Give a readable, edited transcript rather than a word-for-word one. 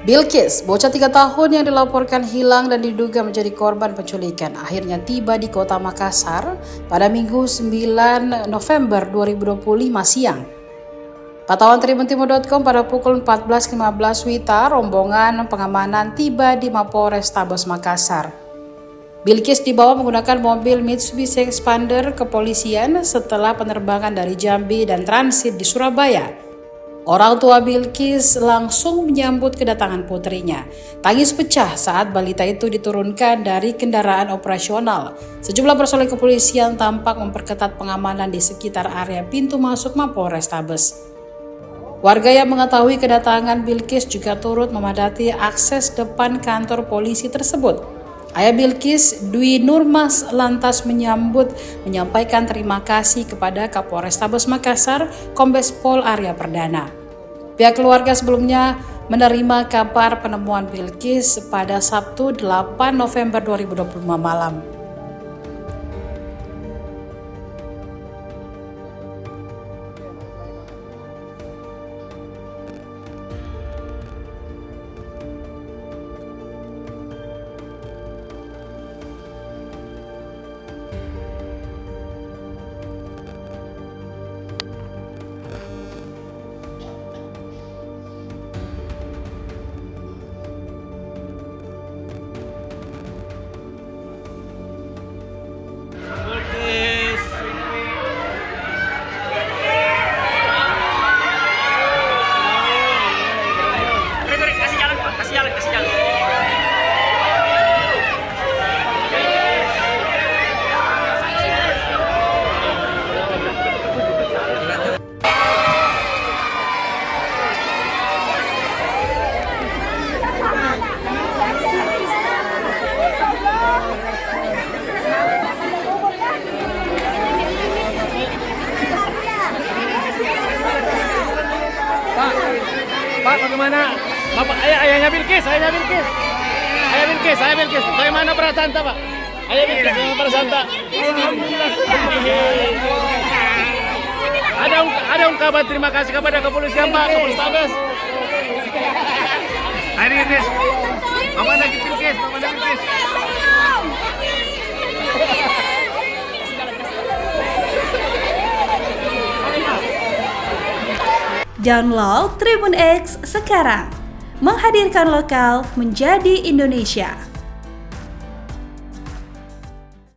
Bilqis, bocah 3 tahun yang dilaporkan hilang dan diduga menjadi korban penculikan, akhirnya tiba di kota Makassar pada Minggu 9 November 2025 siang. Pantauan tribuntimur.com pada pukul 14.15 WITA, rombongan pengamanan tiba di Mapolrestabes Makassar. Bilqis dibawa menggunakan mobil Mitsubishi Expander kepolisian setelah penerbangan dari Jambi dan transit di Surabaya. Orang tua Bilqis langsung menyambut kedatangan putrinya. Tangis pecah saat balita itu diturunkan dari kendaraan operasional. Sejumlah personel kepolisian tampak memperketat pengamanan di sekitar area pintu masuk Mapolrestabes. Warga yang mengetahui kedatangan Bilqis juga turut memadati akses depan kantor polisi tersebut. Ayah Bilqis, Dwi Nurmas, lantas menyampaikan terima kasih kepada Kapolrestabes Makassar, Kombes Pol Arya Perdana. Pihak keluarga sebelumnya menerima kabar penemuan Bilqis pada Sabtu 8 November 2025 malam. Kasih jalan. Pak, bagaimana? Bapak, ayahnya Bilqis. Bagaimana perasaan Pak? Ayah Bilqis, perasaan tak? Ada ungkapan terima kasih kepada kepolisian Pak, Kapolrestabes. Ayah Bilqis, apa ada Bilqis? Download Tribun X sekarang, menghadirkan lokal menjadi Indonesia.